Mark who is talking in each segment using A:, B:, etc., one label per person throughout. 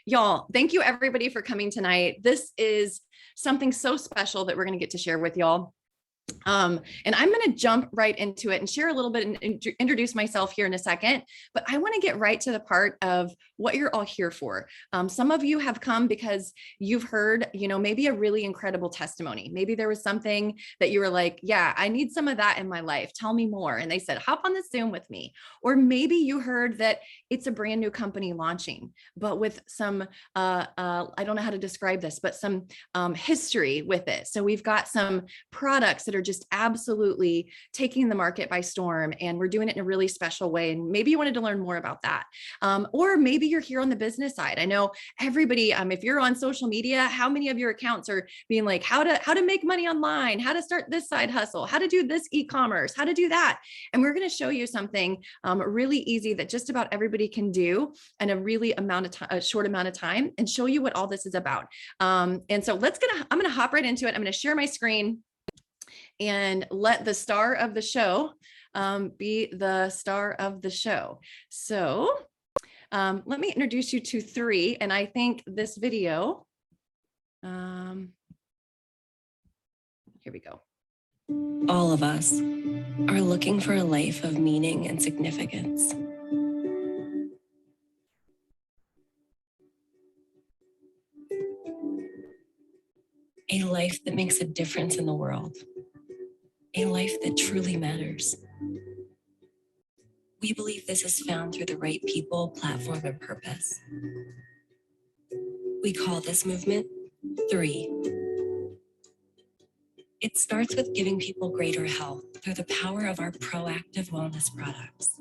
A: Y'all, thank you everybody for coming tonight. This is something so special that we're going to get to share with y'all. And I'm going to jump right into it and share a little bit and introduce myself here in a second, but I want to get right to the part of what you're all here for. Some of you have come because you've heard, maybe a really incredible testimony. Maybe there was something that you were like, yeah, I need some of that in my life. Tell me more. And they said, hop on the Zoom with me. Or maybe you heard that it's a brand new company launching, but with some, I don't know how to describe this, but some history with it. So we've got some products that are just absolutely taking the market by storm, and we're doing it in a really special way. And maybe you wanted to learn more about that. Or maybe you're here on the business side. I know everybody, if you're on social media, how many of your accounts are being like, how to make money online, how to start this side hustle, how to do this e-commerce, how to do that. And we're going to show you something really easy that just about everybody can do in a short amount of time, and show you what all this is about. And so I'm going to hop right into it. I'm going to share my screen and let the star of the show be the star of the show. So let me introduce you to three. And I think this video, here we go.
B: All of us are looking for a life of meaning and significance. A life that makes a difference in the world. A life that truly matters. We believe this is found through the right people, platform, and purpose. We call this movement 3. It starts with giving people greater health through the power of our proactive wellness products.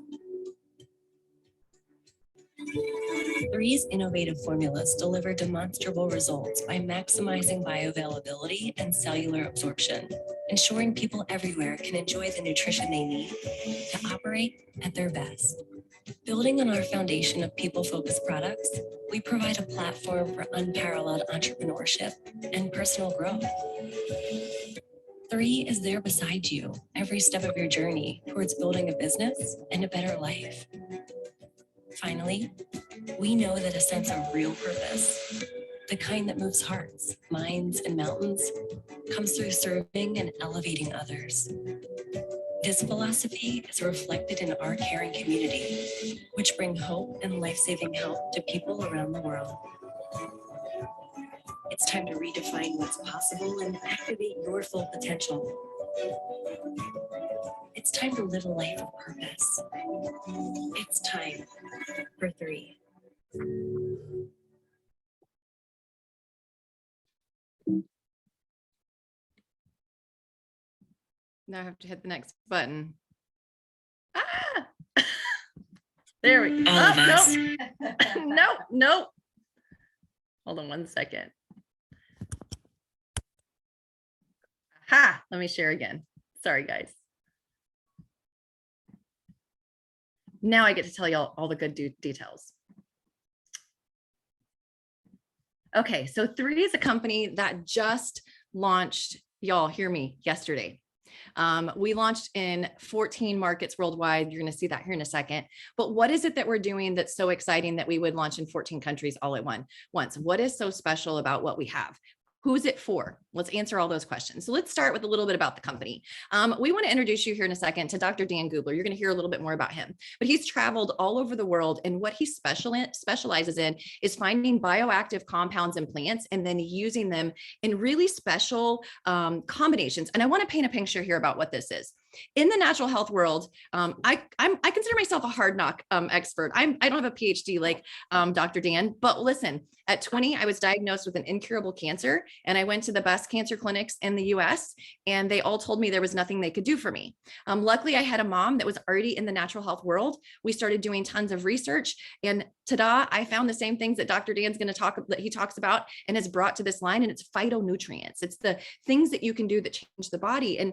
B: 3's innovative formulas deliver demonstrable results by maximizing bioavailability and cellular absorption, ensuring people everywhere can enjoy the nutrition they need to operate at their best. Building on our foundation of people-focused products, we provide a platform for unparalleled entrepreneurship and personal growth. 3 is there beside you every step of your journey towards building a business and a better life. Finally, we know that a sense of real purpose, the kind that moves hearts, minds, and mountains, comes through serving and elevating others. This philosophy is reflected in our caring community, which bring hope and life-saving help to people around the world. It's time to redefine what's possible and activate your full potential. It's time to live a life of purpose. It's time for 3.
A: Now I have to hit the next button. Ah! There we go. Nope. Hold on one second. Ha! Let me share again. Sorry, guys. Now I get to tell y'all all the good details. Okay, so 3 is a company that just launched, y'all hear me, yesterday. We launched in 14 markets worldwide. You're going to see that here in a second. But what is it that we're doing that's so exciting that we would launch in 14 countries all at once? What is so special about what we have? Who's it for? Let's answer all those questions. So let's start with a little bit about the company. We want to introduce you here in a second to Dr. Dan Gubler. You're going to hear a little bit more about him, but he's traveled all over the world, and what he specializes in is finding bioactive compounds in plants and then using them in really special combinations. And I want to paint a picture here about what this is. In the natural health world, I consider myself a hard knock expert. I don't have a PhD like Dr. Dan, but listen, at 20, I was diagnosed with an incurable cancer, and I went to the best cancer clinics in the US, and they all told me there was nothing they could do for me. Luckily, I had a mom that was already in the natural health world. We started doing tons of research, and ta-da, I found the same things that Dr. Dan's going to talks about and has brought to this line, and it's phytonutrients. It's the things that you can do that change the body. And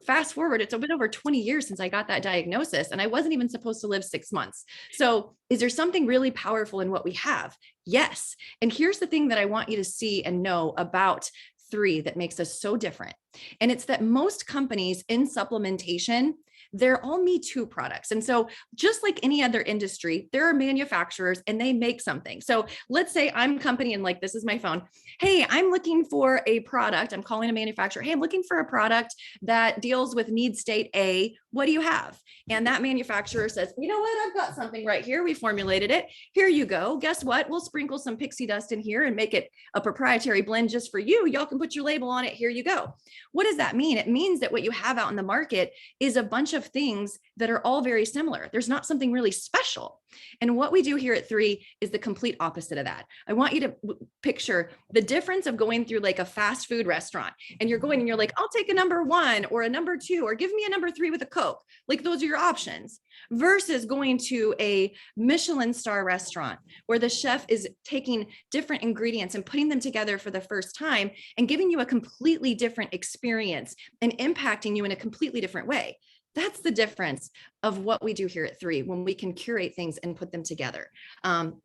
A: fast forward, it's been over 20 years since I got that diagnosis, and I wasn't even supposed to live 6 months. So is there something really powerful in what we have? Yes. And here's the thing that I want you to see and know about 3 that makes us so different. And it's that most companies in supplementation, they're all Me Too products. And so just like any other industry, there are manufacturers and they make something. So let's say I'm a company and like, this is my phone. Hey, I'm looking for a product. I'm calling a manufacturer. Hey, I'm looking for a product that deals with need state A. What do you have? And that manufacturer says, you know what? I've got something right here. We formulated it. Here you go. Guess what? We'll sprinkle some pixie dust in here and make it a proprietary blend just for you. Y'all can put your label on it. Here you go. What does that mean? It means that what you have out in the market is a bunch of things that are all very similar. There's not something really special. And what we do here at 3 is the complete opposite of that. I want you to picture the difference of going through like a fast food restaurant and you're going and you're like, I'll take a number 1 or a number 2, or give me a number 3 with a Coke. Like those are your options, versus going to a Michelin star restaurant where the chef is taking different ingredients and putting them together for the first time and giving you a completely different experience and impacting you in a completely different way. That's the difference of what we do here at 3 when we can curate things and put them together.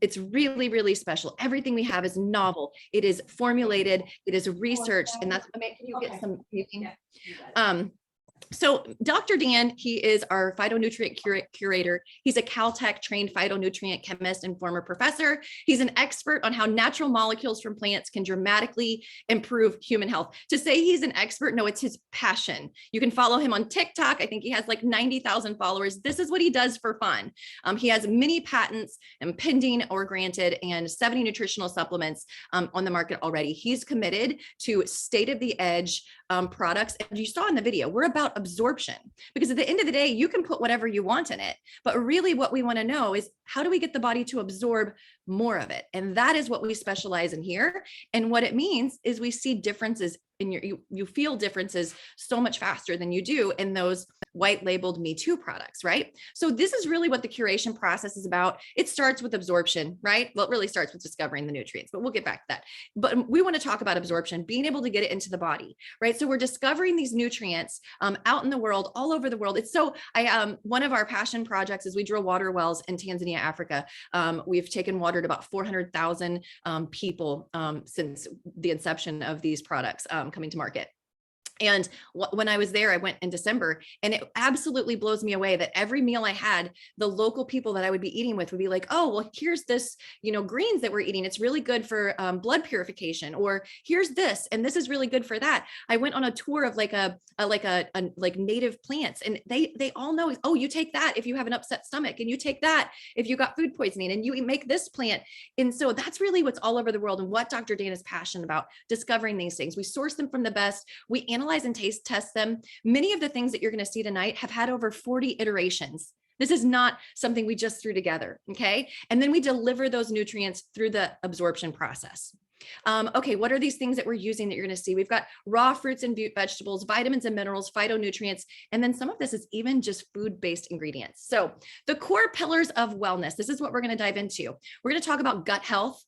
A: It's really, really special. Everything we have is novel. It is formulated. It is researched. And that's what makes you get some. So Dr. Dan, he is our phytonutrient curator. He's a Caltech trained phytonutrient chemist and former professor. He's an expert on how natural molecules from plants can dramatically improve human health. To say he's an expert, no, it's his passion. You can follow him on TikTok. I think he has like 90,000 followers. This is what he does for fun. He has many patents and pending or granted and 70 nutritional supplements on the market already. He's committed to state-of-the-edge products. And you saw in the video, we're about absorption, because at the end of the day, you can put whatever you want in it. But really what we want to know is, how do we get the body to absorb more of it? And that is what we specialize in here. And what it means is we see differences in you feel differences so much faster than you do in those white labeled Me Too products, right? So this is really what the curation process is about. It starts with absorption, right? Well, it really starts with discovering the nutrients, but we'll get back to that. But we want to talk about absorption, being able to get it into the body, right? So we're discovering these nutrients out in the world, all over the world. It's so, one of our passion projects is we drill water wells in Tanzania, Africa. We've taken water to about 400,000 people since the inception of these products coming to market. And when I was there, I went in December, and it absolutely blows me away that every meal I had, the local people that I would be eating with would be like, oh, well, here's this, greens that we're eating. It's really good for blood purification, or here's this, and this is really good for that. I went on a tour of like native plants, and they all know, oh, you take that if you have an upset stomach, and you take that if you got food poisoning, and you make this plant. And so that's really what's all over the world, and what Dr. Dan is passionate about, discovering these things. We source them from the best. We analyze and test them. Many of the things that you're going to see tonight have had over 40 iterations. This is not something we just threw together. Okay. And then we deliver those nutrients through the absorption process. Okay, what are these things that we're using that you're going to see? We've got raw fruits and vegetables, vitamins and minerals, phytonutrients, and then some of this is even just food-based ingredients. So the core pillars of wellness, this is what we're going to dive into. We're going to talk about gut health.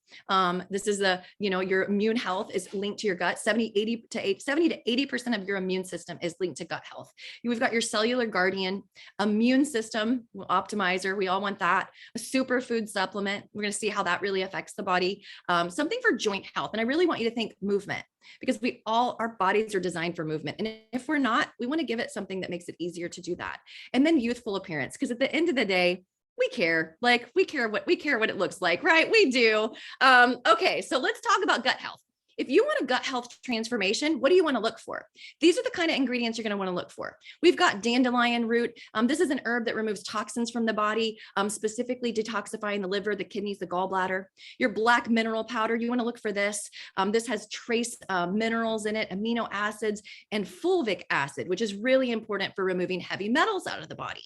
A: This is your immune health is linked to your gut. 70 to 80% of your immune system is linked to gut health. We've got your cellular guardian, immune system optimizer. We all want that. A superfood supplement. We're going to see how that really affects the body. Something for joint health. And I really want you to think movement, because our bodies are designed for movement. And if we're not, we want to give it something that makes it easier to do that. And then youthful appearance, because at the end of the day, we care what it looks like, right? We do. Okay. So let's talk about gut health. If you want a gut health transformation, what do you want to look for? These are the kind of ingredients you're going to want to look for. We've got dandelion root. This is an herb that removes toxins from the body, specifically detoxifying the liver, the kidneys, the gallbladder. Your black mineral powder, you want to look for this. This has trace minerals in it, amino acids, and fulvic acid, which is really important for removing heavy metals out of the body.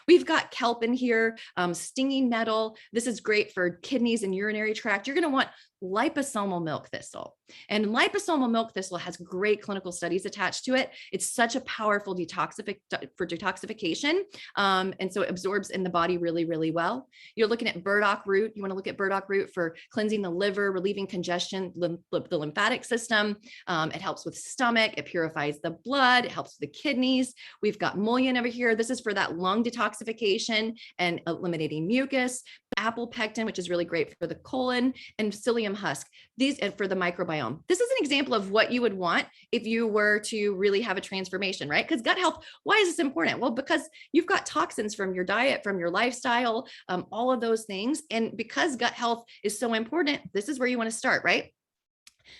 A: We've got kelp in here, stinging nettle. This is great for kidneys and urinary tract. You're going to want liposomal milk thistle. And liposomal milk thistle has great clinical studies attached to it. It's such a powerful detoxification. And so it absorbs in the body really, really well. You're looking at burdock root. You want to look at burdock root for cleansing the liver, relieving congestion, the lymphatic system. It helps with stomach. It purifies the blood. It helps with the kidneys. We've got mullein over here. This is for that lung detoxification and eliminating mucus, apple pectin, which is really great for the colon, and psyllium husk. These and for the microbiome. This is an example of what you would want if you were to really have a transformation, right? Because gut health, why is this important? Well, because you've got toxins from your diet, from your lifestyle, all of those things. And because gut health is so important, this is where you want to start, right?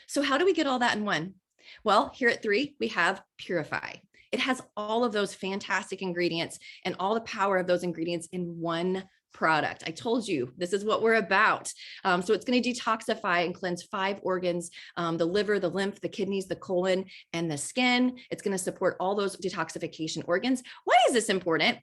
A: So how do we get all that in one? Well, here at 3, we have Purify. It has all of those fantastic ingredients and all the power of those ingredients in one product. I told you this is what we're about. So it's going to detoxify and cleanse 5 organs, the liver, the lymph, the kidneys, the colon, and the skin. It's going to support all those detoxification organs. Why is this important?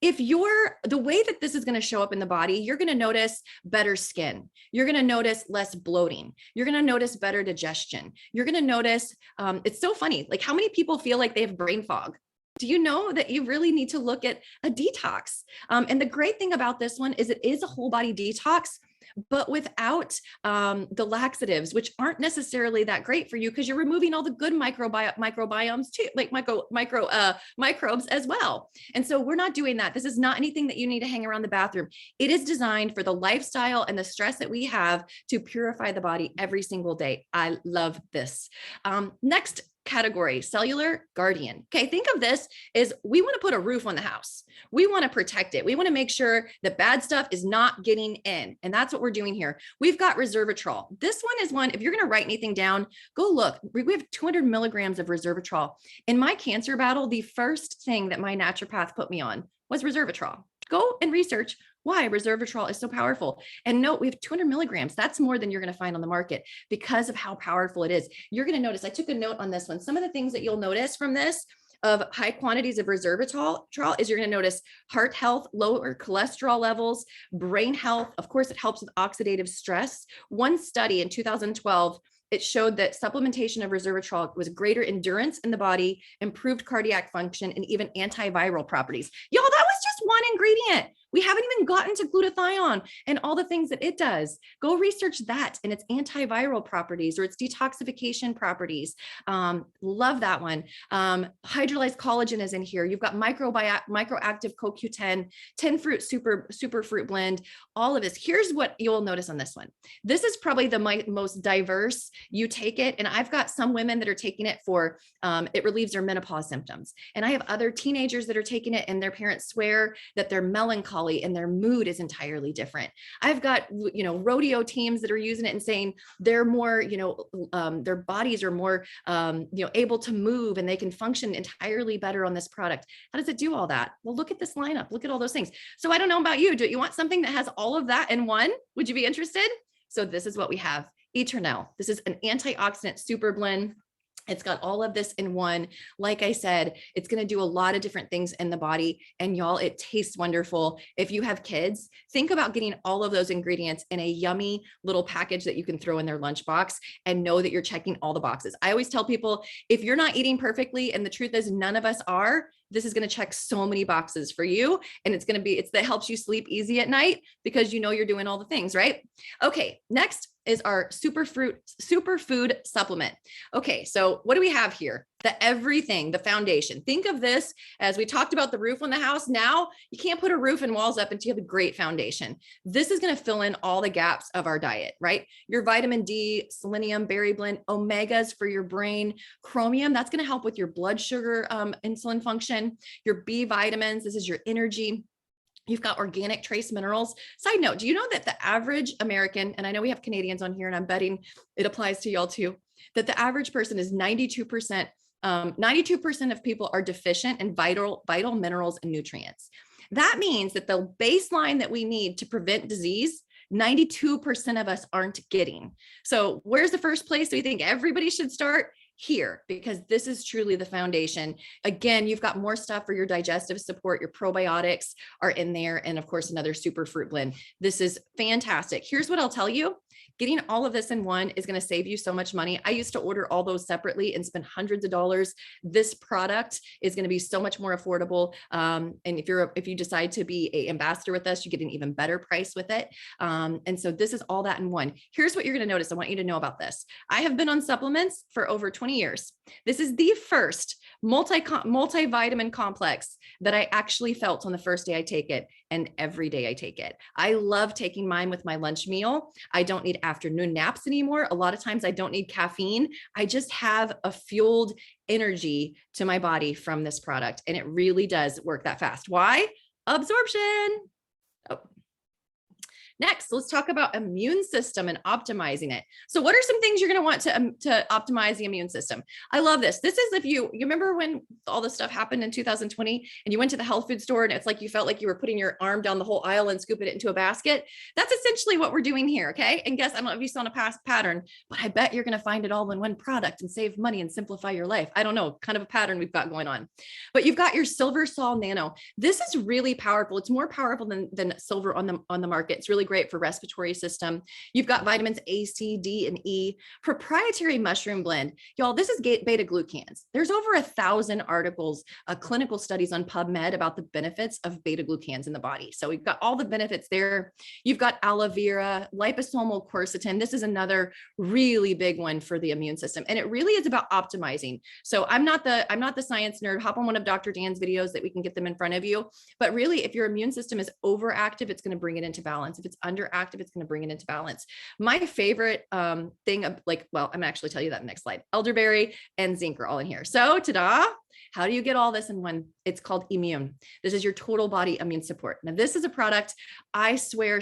A: If the way that this is going to show up in the body, you're going to notice better skin. You're going to notice less bloating. You're going to notice better digestion. You're going to notice, it's so funny, like how many people feel like they have brain fog? Do you know that you really need to look at a detox? And the great thing about this one is it is a whole body detox, but without the laxatives, which aren't necessarily that great for you because you're removing all the good microbiomes too, like microbes as well. And so we're not doing that. This is not anything that you need to hang around the bathroom. It is designed for the lifestyle and the stress that we have to purify the body every single day. I love this. Next category, cellular guardian. Okay, think of this as we want to put a roof on the house. We want to protect it. We want to make sure that bad stuff is not getting in. And that's what we're doing here. We've got resveratrol. This one is one, if you're going to write anything down, go look. We have 200 milligrams of resveratrol. In my cancer battle, the first thing that my naturopath put me on was resveratrol. Go and research why resveratrol is so powerful. And note, we have 200 milligrams. That's more than you're going to find on the market because of how powerful it is. You're going to notice, I took a note on this one. Some of the things that you'll notice from this of high quantities of resveratrol is you're going to notice heart health, lower cholesterol levels, brain health. Of course, it helps with oxidative stress. One study in 2012, it showed that supplementation of resveratrol was greater endurance in the body, improved cardiac function, and even antiviral properties. Y'all, that was just one ingredient. We haven't even gotten to glutathione and all the things that it does. Go research that and its antiviral properties or its detoxification properties. Love that one. Hydrolyzed collagen is in here. You've got microactive CoQ10, 10 fruit super fruit blend, all of this. Here's what you'll notice on this one. This is probably the most diverse. You take it, and I've got some women that are taking it for, it relieves their menopause symptoms. And I have other teenagers that are taking it and their parents swear that they're melancholy and their mood is entirely different. I've got, rodeo teams that are using it and saying they're more, their bodies are more, able to move and they can function entirely better on this product. How does it do all that? Well, look at this lineup. Look at all those things. So I don't know about you. Do you want something that has all of that in one? Would you be interested? So this is what we have. Eternel. This is an antioxidant super blend. It's got all of this in one. Like I said, it's going to do a lot of different things in the body. And y'all, it tastes wonderful. If you have kids, think about getting all of those ingredients in a yummy little package that you can throw in their lunchbox and know that you're checking all the boxes. I always tell people, if you're not eating perfectly, and the truth is none of us are, this is going to check so many boxes for you. And it's that helps you sleep easy at night because you're doing all the things, right? Okay, next is our superfood supplement. Okay, so what do we have here? The foundation. Think of this as we talked about the roof on the house. Now you can't put a roof and walls up until you have a great foundation. This is going to fill in all the gaps of our diet, right? Your vitamin D, selenium, berry blend, omegas for your brain, chromium, that's going to help with your blood sugar, insulin function, your B vitamins. This is your energy. You've got organic trace minerals. Side note, do you know that the average American, and I know we have Canadians on here and I'm betting it applies to y'all too, that the average person is 92%, 92% of people are deficient in vital minerals and nutrients. That means that the baseline that we need to prevent disease, 92% of us aren't getting. So where's the first place we think everybody should start? Here, because this is truly the foundation. Again, you've got more stuff for your digestive support. Your probiotics are in there. And of course, another super fruit blend. This is fantastic. Here's what I'll tell you. Getting all of this in one is going to save you so much money. I used to order all those separately and spend hundreds of dollars. This product is going to be so much more affordable. And if you decide to be an ambassador with us, you get an even better price with it. And so this is all that in one. Here's what you're going to notice. I want you to know about this. I have been on supplements for over 20 years. This is the first multivitamin complex that I actually felt on the first day I take it, and every day I take it. I love taking mine with my lunch meal. I don't need afternoon naps anymore. A lot of times I don't need caffeine. I just have a fueled energy to my body from this product, and it really does work that fast. Why? Absorption. Oh. Next, let's talk about immune system and optimizing it. So what are some things you're going to want to optimize the immune system? I love this. This is if you remember when all this stuff happened in 2020 and you went to the health food store and it's like you felt like you were putting your arm down the whole aisle and scooping it into a basket. That's essentially what we're doing here. Okay. And guess, I don't know if you saw a past pattern, but I bet you're going to find it all in one product and save money and simplify your life. I don't know, kind of a pattern we've got going on. But you've got your Silver Sol Nano. This is really powerful. It's more powerful than silver on the market. It's really great for respiratory system. You've got vitamins A, C, D, and E. Proprietary mushroom blend. Y'all, this is beta glucans. There's over 1,000 articles, clinical studies on PubMed about the benefits of beta glucans in the body. So we've got all the benefits there. You've got aloe vera, liposomal quercetin. This is another really big one for the immune system. And it really is about optimizing. So I'm not the science nerd. Hop on one of Dr. Dan's videos that we can get them in front of you. But really, if your immune system is overactive, it's going to bring it into balance. If it's underactive, it's going to bring it into balance. My favorite thing of I'm gonna actually tell you that in the next slide. Elderberry and zinc are all in here. So ta-da! How do you get all this in one? It's called Immune. This is your total body immune support. Now, this is a product I swear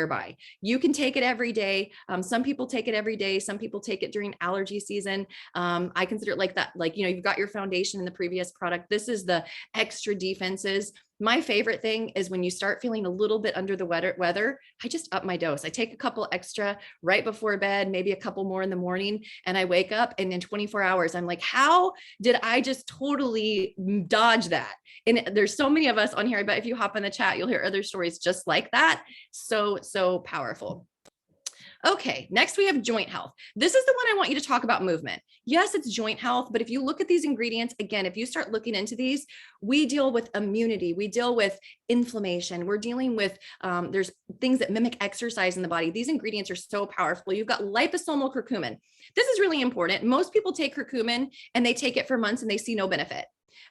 A: by. You can take it every day. Some people take it every day. Some people take it during allergy season. I consider it like that. You've got your foundation in the previous product. This is the extra defenses. My favorite thing is when you start feeling a little bit under the weather, I just up my dose. I take a couple extra right before bed, maybe a couple more in the morning, and I wake up and in 24 hours, I'm like, how did I just totally dodge that? And there's so many of us on here. I bet if you hop in the chat, you'll hear other stories just like that. So powerful. Okay, next we have joint health. This is the one I want you to talk about movement. Yes, it's joint health, but if you look at these ingredients, again, if you start looking into these, we deal with immunity, we deal with inflammation, we're dealing with, there's things that mimic exercise in the body. These ingredients are so powerful. You've got liposomal curcumin. This is really important. Most people take curcumin and they take it for months and they see no benefit.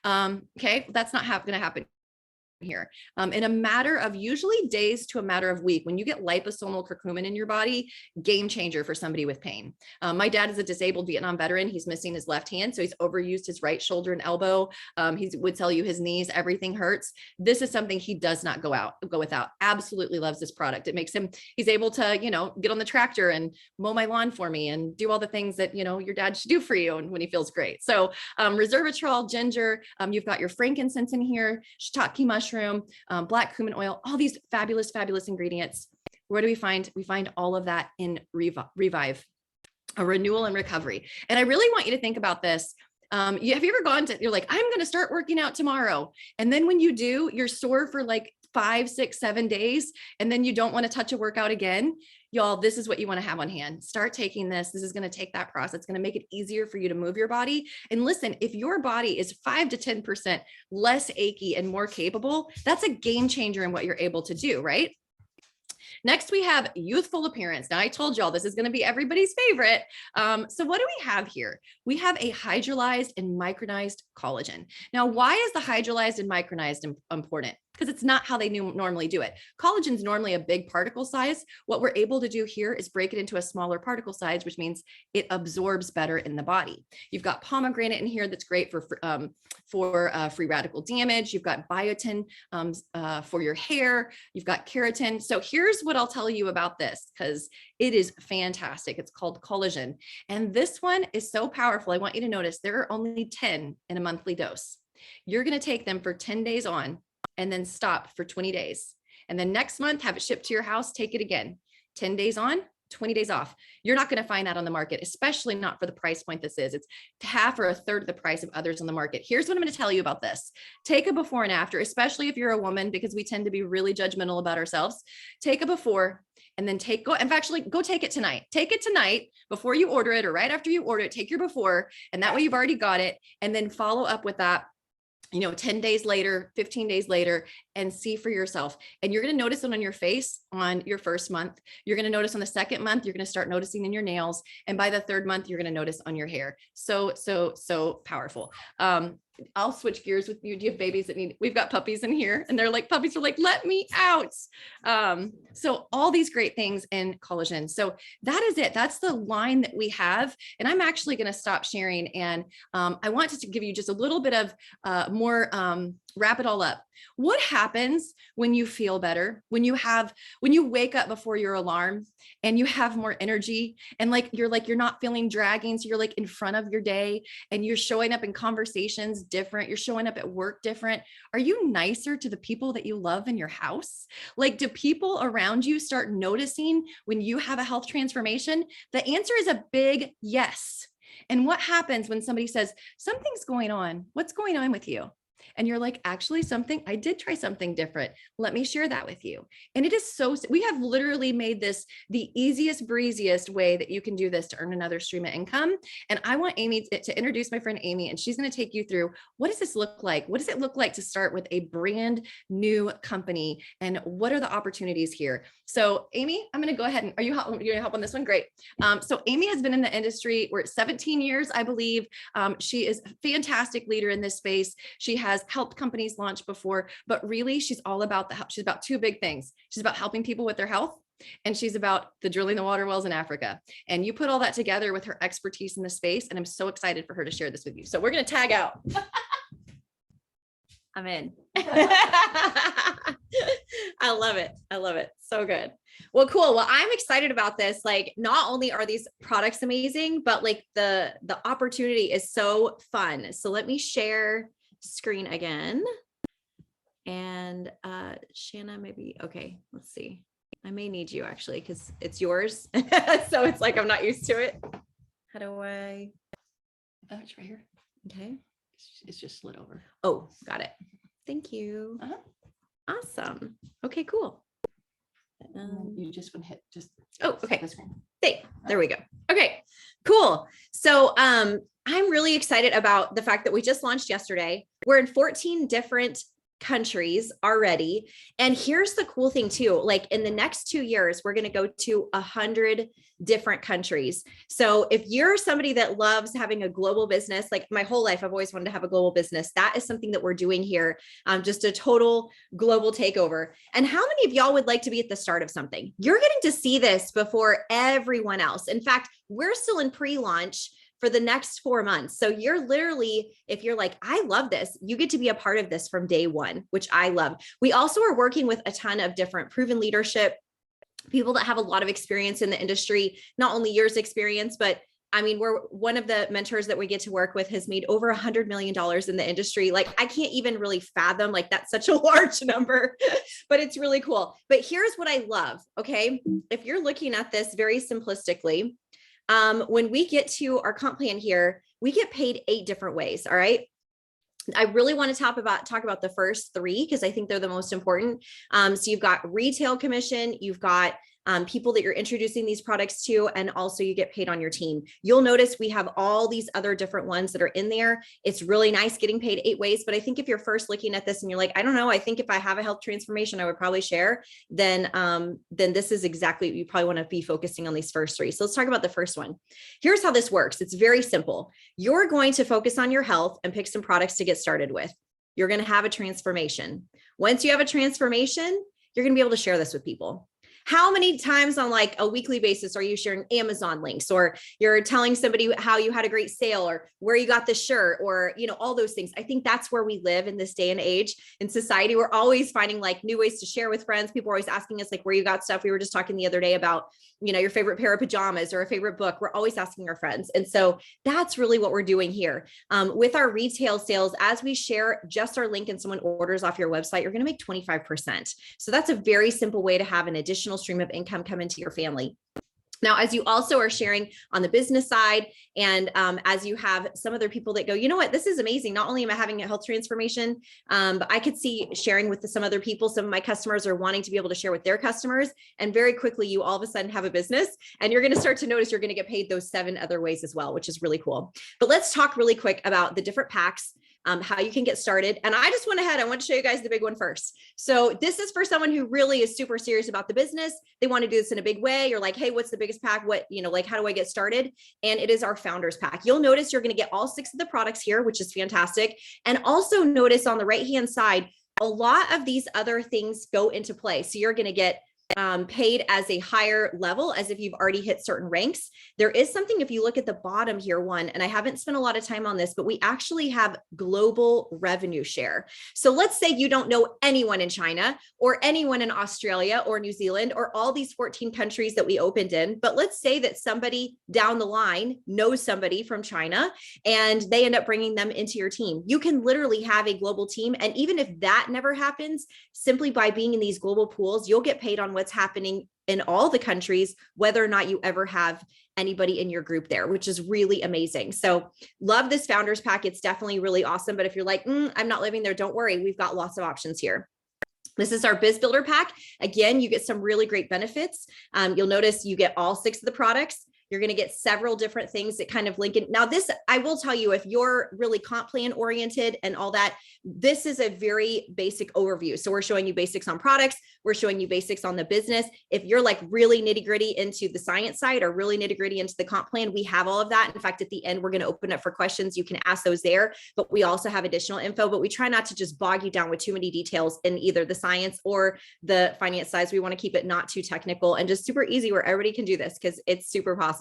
A: Okay, that's not going to happen here. In a matter of usually days to a matter of week, when you get liposomal curcumin in your body, game changer for somebody with pain. My dad is a disabled Vietnam veteran. He's missing his left hand, so he's overused his right shoulder and elbow. He would tell you his knees, everything hurts. This is something he does not go without. Absolutely loves this product. It makes him, he's able to, get on the tractor and mow my lawn for me and do all the things that, your dad should do for you when he feels great. So resveratrol, ginger, you've got your frankincense in here, shiitake mushroom, black cumin oil, all these fabulous ingredients. Where do we find? We find all of that in Revive, a renewal and recovery. And I really want you to think about this. Have you ever gone to, you're like, I'm going to start working out tomorrow. And then when you do, you're sore for like 5, 6, 7 days. And then you don't want to touch a workout again. Y'all, this is what you want to have on hand. Start taking this. This is going to take that process. It's going to make it easier for you to move your body. And listen, if your body is 5 to 10% less achy and more capable, that's a game changer in what you're able to do, right? Next, we have youthful appearance. Now, I told y'all this is going to be everybody's favorite. So what do we have here? We have a hydrolyzed and micronized collagen. Now, why is the hydrolyzed and micronized important? Because it's not how they normally do it. Collagen is normally a big particle size. What we're able to do here is break it into a smaller particle size, which means it absorbs better in the body. You've got pomegranate in here that's great for free radical damage. You've got biotin for your hair. You've got keratin. So here's what I'll tell you about this, because it is fantastic. It's called collagen. And this one is so powerful. I want you to notice there are only 10 in a monthly dose. You're going to take them for 10 days on, and then stop for 20 days. And then next month, have it shipped to your house, take it again. 10 days on, 20 days off. You're not going to find that on the market, especially not for the price point this is. It's half or a third of the price of others on the market. Here's what I'm going to tell you about this. Take a before and after, especially if you're a woman, because we tend to be really judgmental about ourselves. Take a before and then actually go take it tonight. Take it tonight before you order it, or right after you order it, take your before, and that way you've already got it. And then follow up with that, 10 days later, 15 days later, and see for yourself. And you're going to notice it on your face on your first month. You're going to notice on the second month, you're going to start noticing in your nails. And by the third month, you're going to notice on your hair. So powerful. I'll switch gears with you. Do you have babies we've got puppies in here, and puppies are like, let me out. So all these great things in collagen. So that is it. That's the line that we have. And I'm actually going to stop sharing. And I want to give you just a little bit of more, wrap it all up. What happens when you feel better, when you wake up before your alarm and you have more energy, and you're not feeling dragging. So you're like in front of your day, and you're showing up in conversations different. You're showing up at work different. Are you nicer to the people that you love in your house? Do people around you start noticing when you have a health transformation? The answer is a big yes. And what happens when somebody says, something's going on? What's going on with you? And you're like, actually, I did try something different. Let me share that with you. And it is we have literally made this the easiest, breeziest way that you can do this to earn another stream of income. And I want Amy to introduce my friend Amy, and she's going to take you through, what does this look like? What does it look like to start with a brand new company? And what are the opportunities here? So Amy, I'm going to go ahead and you're going to help on this one? Great. So Amy has been in the industry, we're at 17 years, I believe. She is a fantastic leader in this space. She has helped companies launch before, but really she's all about she's about two big things. She's about helping people with their health, and she's about the drilling the water wells in Africa. And you put all that together with her expertise in the space. And I'm so excited for her to share this with you. So we're going to tag out.
C: I'm in. I love it. I love it. So good. Well, cool. Well, I'm excited about this. Not only are these products amazing, but the opportunity is so fun. So let me share screen again. And Shanna, maybe, okay, let's see. I may need you actually, because it's yours. So it's I'm not used to it. How do I?
A: Oh, it's right here.
C: Okay.
A: It's just slid over.
C: Oh, got it. Thank you. Awesome. Okay, cool.
A: You just want to hit
C: oh, okay.
A: the screen.
C: There we go. Okay, cool. So I'm really excited about the fact that we just launched yesterday. We're in 14 different countries already. And here's the cool thing too, in the next 2 years, we're going to go to 100 different countries. So if you're somebody that loves having a global business, my whole life, I've always wanted to have a global business. That is something that we're doing here. Just a total global takeover. And how many of y'all would like to be at the start of something? You're getting to see this before everyone else. In fact, we're still in pre-launch for the next 4 months. So you're literally, if you're I love this, you get to be a part of this from day one, which I love. We also are working with a ton of different proven leadership, people that have a lot of experience in the industry, not only years experience, but we're one of the mentors that we get to work with has made over $100 million in the industry. I can't even really fathom, that's such a large number, but it's really cool. But here's what I love. Okay. If you're looking at this very simplistically, when we get to our comp plan here, we get paid 8 different ways. All right. I really want to talk about the first 3, because I think they're the most important. So you've got retail commission, you've got people that you're introducing these products to, and also you get paid on your team. You'll notice we have all these other different ones that are in there. It's really nice getting paid 8 ways. But I think if you're first looking at this and you're I don't know, I think if I have a health transformation, I would probably share, then this is exactly what you probably want to be focusing on, these first 3. So let's talk about the first one. Here's how this works. It's very simple. You're going to focus on your health and pick some products to get started with. You're going to have a transformation. Once you have a transformation, you're going to be able to share this with people. How many times on a weekly basis are you sharing Amazon links, or you're telling somebody how you had a great sale, or where you got the shirt, or, all those things? I think that's where we live in this day and age in society. We're always finding new ways to share with friends. People are always asking us where you got stuff. We were just talking the other day about, your favorite pair of pajamas or a favorite book. We're always asking our friends. And so that's really what we're doing here. With our retail sales, as we share just our link and someone orders off your website, you're going to make 25%. So that's a very simple way to have an additional stream of income come into your family. Now, as you also are sharing on the business side, and as you have some other people that go, you know what, this is amazing. Not only am I having a health transformation, but I could see sharing with some other people. Some of my customers are wanting to be able to share with their customers. And very quickly, you all of a sudden have a business, and you're going to start to notice you're going to get paid those 7 other ways as well, which is really cool. But let's talk really quick about the different packs. How you can get started. And I just went ahead. I want to show you guys the big one first. So this is for someone who really is super serious about the business. They want to do this in a big way. You're like, hey, what's the biggest pack? What, like, how do I get started? And it is our founders pack. You'll notice you're going to get all 6 of the products here, which is fantastic. And also notice on the right-hand side, a lot of these other things go into play. So you're going to get paid as a higher level, as if you've already hit certain ranks. There is something, if you look at the bottom here, one, and I haven't spent a lot of time on this, but we actually have global revenue share. So let's say you don't know anyone in China or anyone in Australia or New Zealand or all these 14 countries that we opened in, but let's say that somebody down the line knows somebody from China and they end up bringing them into your team. You can literally have a global team. And even if that never happens, simply by being in these global pools, you'll get paid on what's happening in all the countries, whether or not you ever have anybody in your group there, which is really amazing. So love this founders pack. It's definitely really awesome. But if you're like, I'm not living there, don't worry. We've got lots of options here. This is our Biz Builder pack. Again, you get some really great benefits. You'll notice you get all 6 of the products. You're going to get several different things that kind of link in. Now, this, I will tell you, if you're really comp plan oriented and all that, this is a very basic overview. So we're showing you basics on products. We're showing you basics on the business. If you're like really nitty gritty into the science side or really nitty gritty into the comp plan, we have all of that. In fact, at the end, we're going to open up for questions. You can ask those there, but we also have additional info, but we try not to just bog you down with too many details in either the science or the finance side. We want to keep it not too technical and just super easy where everybody can do this because it's super possible.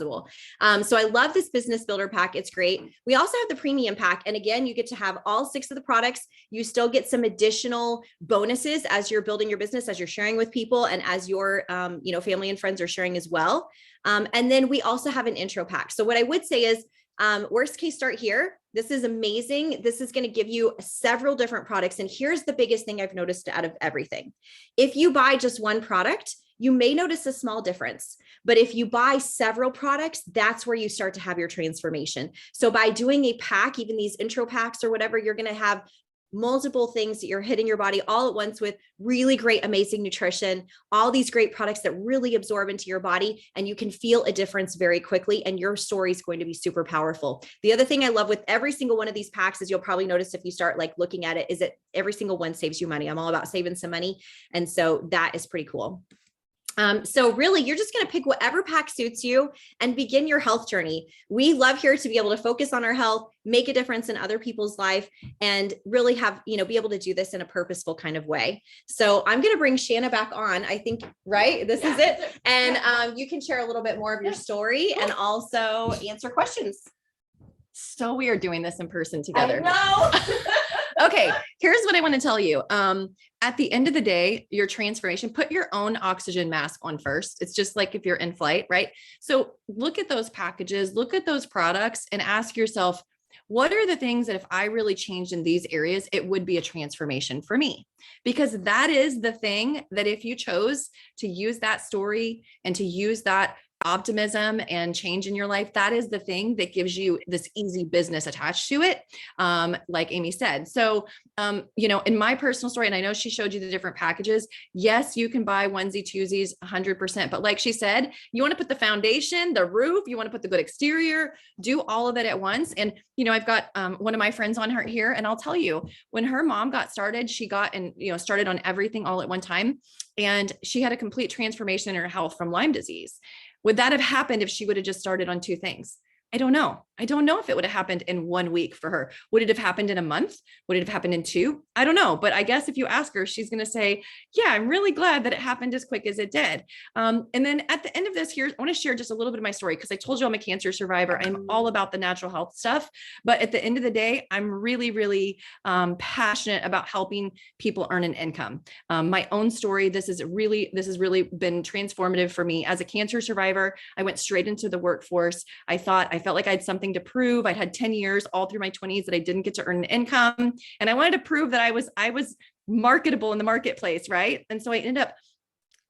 C: So I love this business builder pack. It's great. We also have the premium pack. And again, you get to have all 6 of the products. You still get some additional bonuses as you're building your business, as you're sharing with people and as your, family and friends are sharing as well. And then we also have an intro pack. So what I would say is, worst case, start here. This is amazing. This is going to give you several different products. And here's the biggest thing I've noticed out of everything. If you buy just one product, you may notice a small difference, but if you buy several products, that's where you start to have your transformation. So by doing a pack, even these intro packs or whatever, you're going to have multiple things that you're hitting your body all at once with really great, amazing nutrition, all these great products that really absorb into your body, and you can feel a difference very quickly, and your story is going to be super powerful. The other thing I love with every single one of these packs is you'll probably notice if you start like looking at it, is that every single one saves you money. I'm all about saving some money. And so that is pretty cool. So really, you're just going to pick whatever pack suits you and begin your health journey. We love here to be able to focus on our health, make a difference in other people's life, and really have, be able to do this in a purposeful kind of way. So I'm going to bring Shanna back on. I think, right? This is it. And you can share a little bit more of your story and also answer questions.
A: So we are doing this in person together.
C: I know.
A: Okay, here's what I want to tell you. At the end of the day, your transformation, put your own oxygen mask on first. It's just like if you're in flight, right? So look at those packages, look at those products, and ask yourself, what are the things that if I really changed in these areas, it would be a transformation for me? Because that is the thing that if you chose to use that story and to use that optimism and change in your life, that is the thing that gives you this easy business attached to it. Like Amy said. So, in my personal story, and I know she showed you the different packages. Yes, you can buy onesie twosies 100%, but like she said, you want to put the foundation, the roof, you want to put the good exterior, do all of it at once. And, I've got one of my friends on her here, and I'll tell you, when her mom got started, she got and, started on everything all at one time. And she had a complete transformation in her health from Lyme disease. Would that have happened if she would have just started on 2 things? I don't know. I don't know if it would have happened in 1 week for her. Would it have happened in a month? Would it have happened in 2? I don't know. But I guess if you ask her, she's going to say, yeah, I'm really glad that it happened as quick as it did. And then at the end of this here, I want to share just a little bit of my story because I told you I'm a cancer survivor. I'm all about the natural health stuff. But at the end of the day, I'm really, really passionate about helping people earn an income. My own story, this has really been transformative for me. As a cancer survivor, I went straight into the workforce. I felt like I had something to prove. I'd had 10 years all through my 20s that I didn't get to earn an income. And I wanted to prove that I was marketable in the marketplace. Right. And so I ended up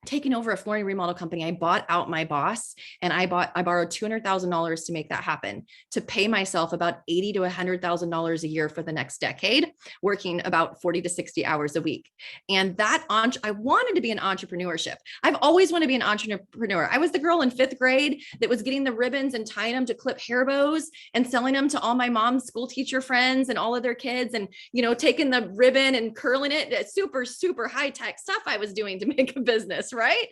A: taking over a flooring remodel company. I bought out my boss and I borrowed $200,000 to make that happen, to pay myself about $80,000 to $100,000 a year for the next decade, working about 40 to 60 hours a week. And I wanted to be an entrepreneurship. I've always wanted to be an entrepreneur. I was the girl in 5th grade that was getting the ribbons and tying them to clip hair bows and selling them to all my mom's school teacher friends and all of their kids, and, taking the ribbon and curling it. It's super, super high tech stuff I was doing to make a business. Right.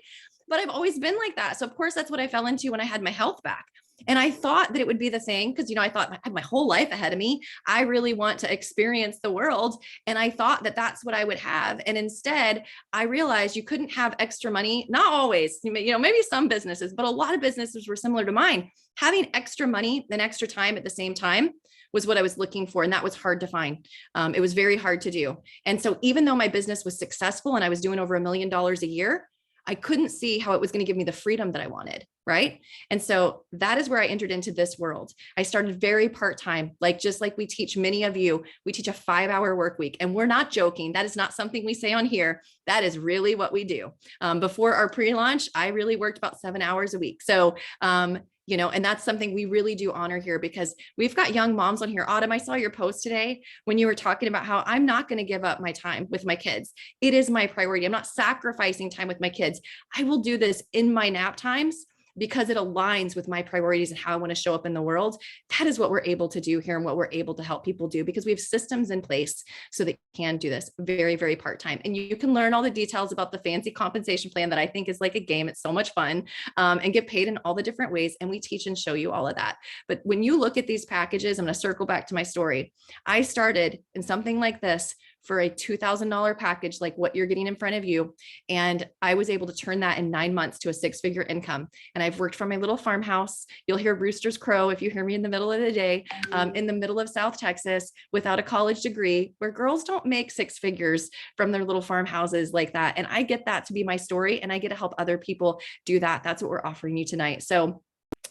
A: But I've always been like that. So of course, that's what I fell into when I had my health back. And I thought that it would be the thing because, I thought I had my whole life ahead of me. I really want to experience the world. And I thought that that's what I would have. And instead, I realized you couldn't have extra money. Not always, maybe some businesses, but a lot of businesses were similar to mine. Having extra money and extra time at the same time was what I was looking for. And that was hard to find. It was very hard to do. And so even though my business was successful and I was doing over $1 million a year, I couldn't see how it was going to give me the freedom that I wanted. Right. And so that is where I entered into this world. I started very part-time, just like we teach many of you, we teach a 5-hour work week, and we're not joking. That is not something we say on here. That is really what we do. Before our pre-launch, I really worked about 7 hours a week. So, and that's something we really do honor here because we've got young moms on here. Autumn, I saw your post today when you were talking about how I'm not going to give up my time with my kids. It is my priority. I'm not sacrificing time with my kids. I will do this in my nap times because it aligns with my priorities and how I want to show up in the world. That is what we're able to do here and what we're able to help people do because we have systems in place so they can do this very, very part-time. And you can learn all the details about the fancy compensation plan that I think is like a game. It's so much fun, and get paid in all the different ways. And we teach and show you all of that. But when you look at these packages, I'm going to circle back to my story. I started in something like this for a $2,000 package, like what you're getting in front of you. And I was able to turn that in 9 months to a 6-figure income. And I've worked from my little farmhouse. You'll hear roosters crow if you hear me in the middle of the day, in the middle of South Texas without a college degree, where girls don't make 6 figures from their little farmhouses like that. And I get that to be my story, and I get to help other people do that. That's what we're offering you tonight. So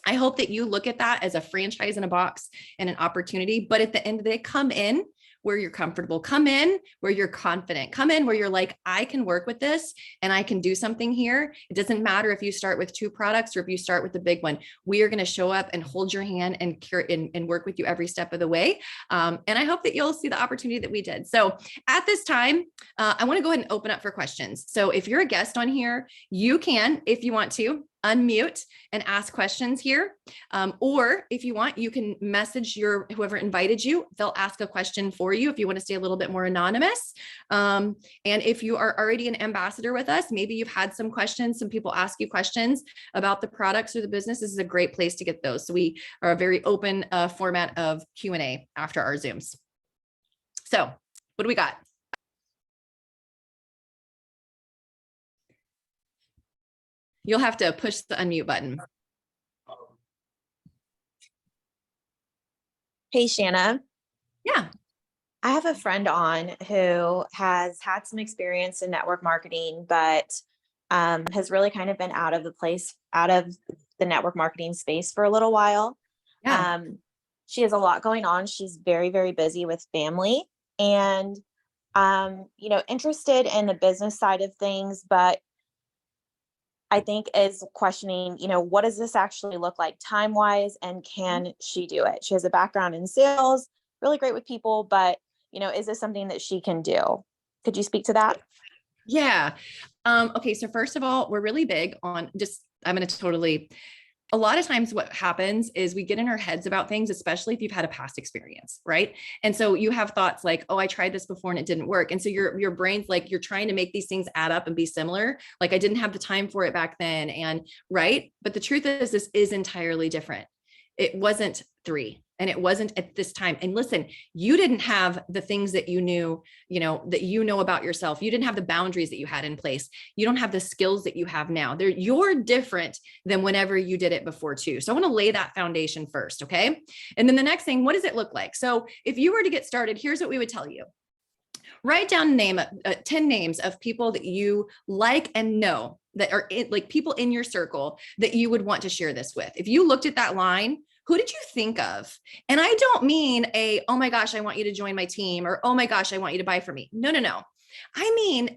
A: I hope that you look at that as a franchise in a box and an opportunity. But at the end of the day, come in where you're comfortable, come in where you're confident, come in where you're like, I can work with this and I can do something here. It doesn't matter if you start with 2 products or if you start with the big one. We are going to show up and hold your hand and work with you every step of the way. And I hope that you'll see the opportunity that we did. So at this time, I want to go ahead and open up for questions. So if you're a guest on here, you can, if you want to, unmute and ask questions here. Or if you want, you can message whoever invited you. They'll ask a question for you if you want to stay a little bit more anonymous. And if you are already an ambassador with us, maybe you've had some questions, some people ask you questions about the products or the business. This is a great place to get those. So we are a very open format of Q&A after our Zooms. So what do we got? You'll have to push the unmute button.
D: Hey, Shanna.
A: Yeah.
D: I have a friend on who has had some experience in network marketing, but has really kind of been out of the network marketing space for a little while.
A: Yeah.
D: She has a lot going on. She's very, very busy with family and, interested in the business side of things, but I think is questioning, what does this actually look like time-wise, and can she do it? She has a background in sales, really great with people, but, is this something that she can do? Could you speak to that?
A: Yeah. Okay. So first of all, we're really big on a lot of times what happens is we get in our heads about things, especially if you've had a past experience, right? And so you have thoughts like, oh, I tried this before and it didn't work. And so your brain's like, you're trying to make these things add up and be similar. Like I didn't have the time for it back then. And right. But the truth is this is entirely different. It wasn't 3 and it wasn't at this time. And listen, you didn't have the things that you knew, that you know about yourself. You didn't have the boundaries that you had in place. You don't have the skills that you have now. You're different than whenever you did it before too. So I want to lay that foundation first. Okay. And then the next thing, what does it look like? So if you were to get started, here's what we would tell you. Write down 10 names of people that you like and know that are like people in your circle that you would want to share this with. If you looked at that line, who did you think of? And I don't mean oh my gosh, I want you to join my team, or, oh my gosh, I want you to buy from me. No. I mean,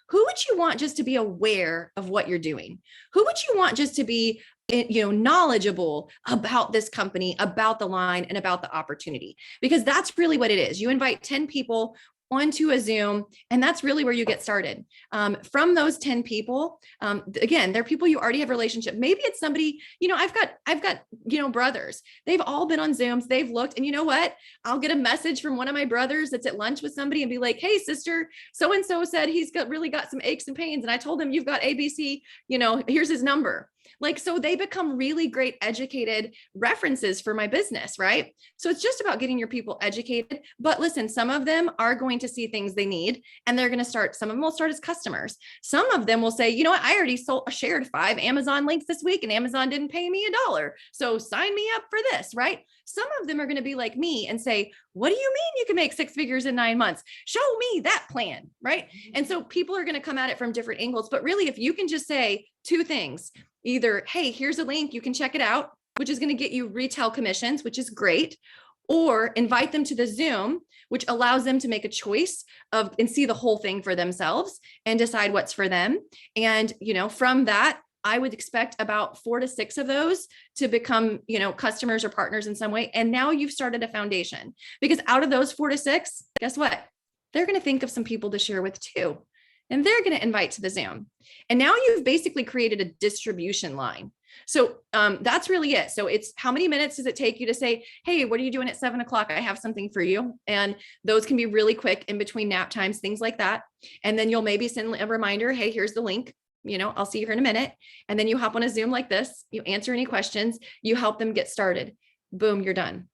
A: who would you want just to be aware of what you're doing? Who would you want just to be, knowledgeable about this company, about the line, and about the opportunity? Because that's really what it is. You invite 10 people onto a Zoom, and that's really where you get started. From those 10 people, again, they're people you already have a relationship. Maybe it's somebody, I've got, brothers. They've all been on Zooms. They've looked, and you know what? I'll get a message from one of my brothers that's at lunch with somebody and be like, "Hey, sister, so-and-so said he's really got some aches and pains. And I told him you've got ABC, here's his number." Like, so they become really great educated references for my business, right? So it's just about getting your people educated. But listen, some of them are going to see things they need, and they're going to start, some of them will start as customers. Some of them will say, "You know what? I already shared 5 Amazon links this week and Amazon didn't pay me $1. So sign me up for this," right? Some of them are going to be like me and say, "What do you mean you can make 6 figures in 9 months? Show me that plan," right? And so people are going to come at it from different angles. But really, if you can just say 2 things, either, "Hey, here's a link, you can check it out," which is going to get you retail commissions, which is great, or invite them to the Zoom, which allows them to make a choice and see the whole thing for themselves and decide what's for them. And, from that, I would expect about 4 to 6 of those to become, customers or partners in some way. And now you've started a foundation, because out of those 4 to 6, guess what? They're going to think of some people to share with too. And they're going to invite to the Zoom. And now you've basically created a distribution line. So that's really it. So it's, how many minutes does it take you to say, "Hey, what are you doing at 7:00? I have something for you." And those can be really quick in between nap times, things like that. And then you'll maybe send a reminder, "Hey, here's the link. I'll see you here in a minute." And then you hop on a Zoom like this, you answer any questions, you help them get started. Boom, you're done.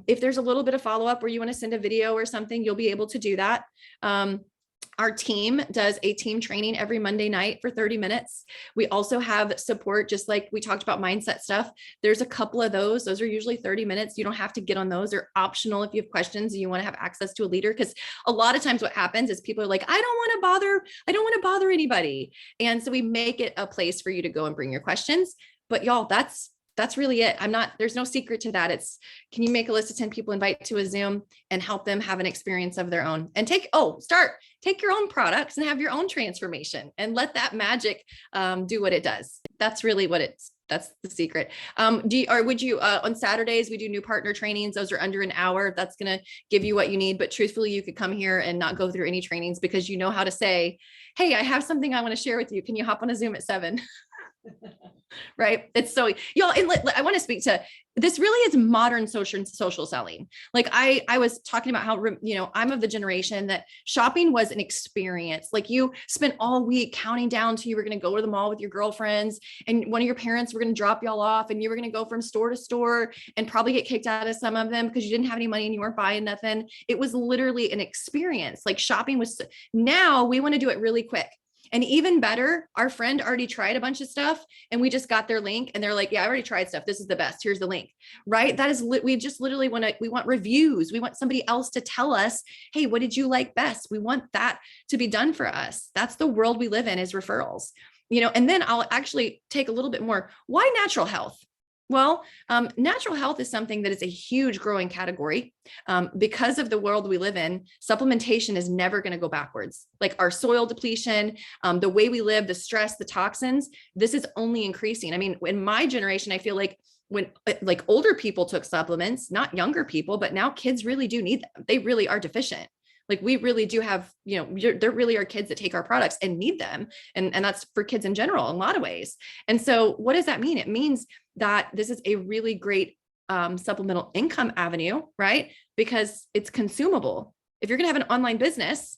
A: If there's a little bit of follow-up where you want to send a video or something, you'll be able to do that. Our team does a team training every Monday night for 30 minutes. We also have support, just like we talked about mindset stuff. There's a couple of those. Those are usually 30 minutes. You don't have to get on those. They're optional if you have questions and you want to have access to a leader. Because a lot of times what happens is people are like, I don't want to bother anybody. And so we make it a place for you to go and bring your questions. But y'all, that's really it. There's no secret to that. It's, can you make a list of 10 people, invite to a Zoom, and help them have an experience of their own, and take your own products and have your own transformation, and let that magic do what it does. That's really that's the secret. Would you, on Saturdays, we do new partner trainings. Those are under an hour. That's going to give you what you need. But truthfully, you could come here and not go through any trainings, because you know how to say, "Hey, I have something I want to share with you. Can you hop on a Zoom at 7?" Right? It's so, y'all, and I want to speak to this. Really is modern social selling. Like I was talking about how, I'm of the generation that shopping was an experience. Like, you spent all week counting down to, you were going to go to the mall with your girlfriends, and one of your parents were going to drop y'all off, and you were going to go from store to store and probably get kicked out of some of them because you didn't have any money and you weren't buying nothing. It was literally an experience. Like, shopping was, now we want to do it really quick. And even better, our friend already tried a bunch of stuff, and we just got their link, and they're like, "Yeah, I already tried stuff. This is the best. Here's the link." Right? That is, we just literally we want reviews. We want somebody else to tell us, "Hey, what did you like best?" We want that to be done for us. That's the world we live in, is referrals. And then I'll actually take a little bit more. Why natural health? Well, natural health is something that is a huge growing category. Because of the world we live in, supplementation is never going to go backwards. Like, our soil depletion, the way we live, the stress, the toxins, this is only increasing. I mean, in my generation, I feel like when older people took supplements, not younger people, but now kids really do need them. They really are deficient. Like, we really do have, there really are kids that take our products and need them. And that's for kids in general, in a lot of ways. And so what does that mean? It means that this is a really great supplemental income avenue, right? Because it's consumable. If you're going to have an online business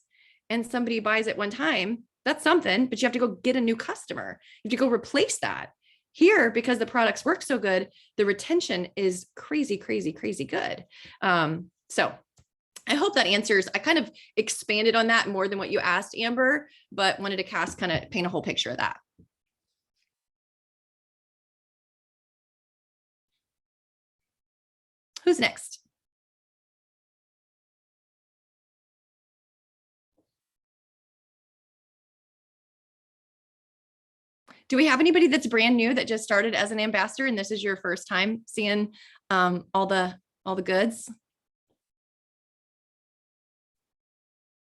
A: and somebody buys it one time, that's something, but you have to go get a new customer. You have to go replace that. Here, because the products work so good, the retention is crazy, crazy, crazy good. So I hope that answers. I kind of expanded on that more than what you asked, Amber, but wanted to kind of paint a whole picture of that. Who's next? Do we have anybody that's brand new that just started as an ambassador and this is your first time seeing all the goods?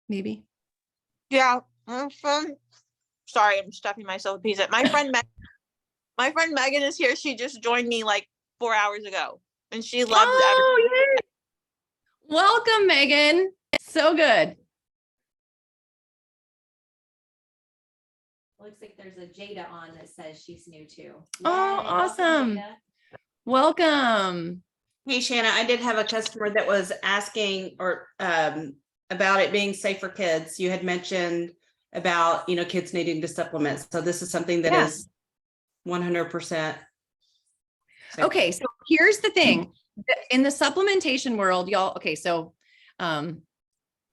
A: Maybe.
D: Yeah. Sorry, I'm stuffing myself with pizza. My friend Megan is here. She just joined me like 4 hours ago, and she loves everything.
A: Oh, yay. Welcome, Megan. So good.
C: Looks like there's a Jada on that says she's new too.
A: Oh,
C: Yay.
A: awesome. Welcome.
E: Hey, Shanna, I did have a customer that was asking or about it being safe for kids. You had mentioned about, kids needing to supplement. So this is something that is 100% safe.
A: Okay, so here's the thing. In the supplementation world, y'all, okay, so in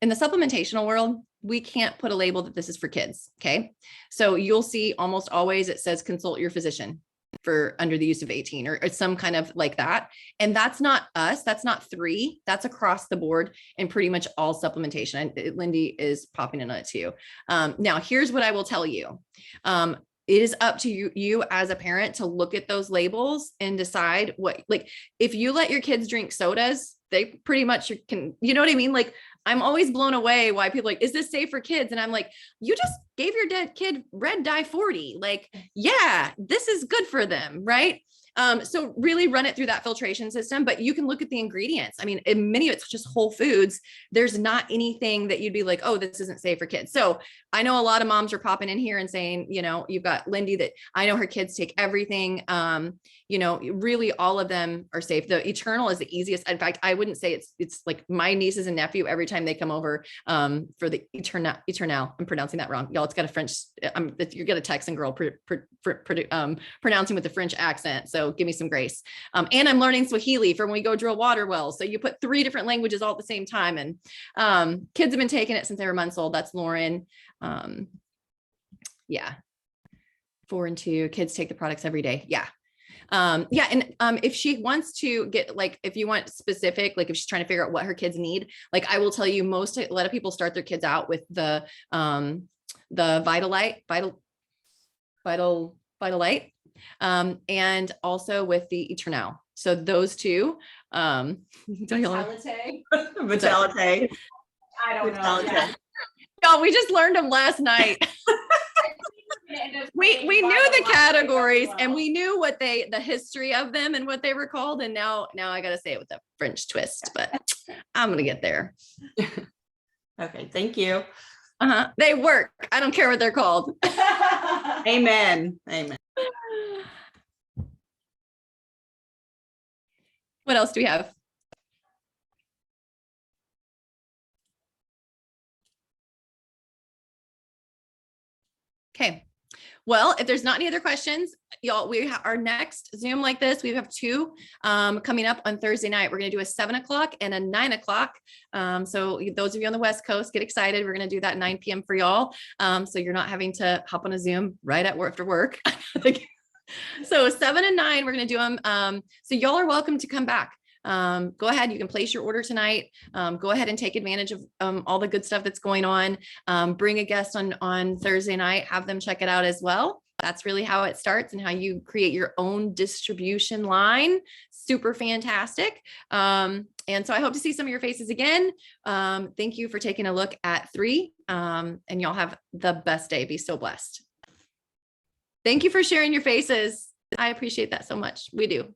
A: the supplementational world, we can't put a label that this is for kids, okay? So you'll see almost always it says consult your physician for under the use of 18 or some kind of like that. And that's not us. That's not 3. That's across the board and pretty much all supplementation. And Lindy is popping in on it too. Now, here's what I will tell you. It is up to you as a parent to look at those labels and decide what, like, if you let your kids drink sodas, they pretty much can, you know what I mean? Like, I'm always blown away why people are like, is this safe for kids? And I'm like, you just gave your dead kid red dye 40. Like, yeah, this is good for them. Right. So really run it through that filtration system, but you can look at the ingredients. I mean, in many of it's just whole foods. There's not anything that you'd be like, oh, this isn't safe for kids. So I know a lot of moms are popping in here and saying, you've got Lindy that I know her kids take everything. Really all of them are safe. The Eternal is the easiest. In fact, I wouldn't say it's like my nieces and nephew, every time they come over for the Eternal, I'm pronouncing that wrong. Y'all, it's got a French, you're going to Texan girl pronouncing with the French accent. So give me some grace. And I'm learning Swahili for when we go drill water wells. So you put 3 different languages all at the same time. And kids have been taking it since they were months old. That's Lauren. 4 and 2 kids take the products every day. Yeah. And if she wants to get, like, if you want specific, like if she's trying to figure out what her kids need, like I will tell you a lot of people start their kids out with the Vitalite, and also with the Eternal. So those 2,
E: Vitality.
C: I don't know.
E: Yeah.
A: No, we just learned them last night. We knew the categories and we knew what the history of them and what they were called. And now I got to say it with a French twist, but I'm going to get there.
E: Okay. Thank you.
A: They work. I don't care what they're called.
E: Amen. Amen.
A: What else do we have? Okay. Well, if there's not any other questions, y'all, our next Zoom like this, we have 2 coming up on Thursday night. We're going to do a 7 o'clock and a 9 o'clock. So those of you on the West Coast, get excited. We're going to do that 9 p.m. for y'all. So you're not having to hop on a Zoom right at work after work. So 7 and 9, we're going to do them. So y'all are welcome to come back. Go ahead. You can place your order tonight. Go ahead and take advantage of all the good stuff that's going on. Bring a guest on Thursday night, have them check it out as well. That's really how it starts and how you create your own distribution line. Super fantastic. And so I hope to see some of your faces again. Thank you for taking a look at 3. And y'all have the best day. Be so blessed. Thank you for sharing your faces. I appreciate that so much. We do.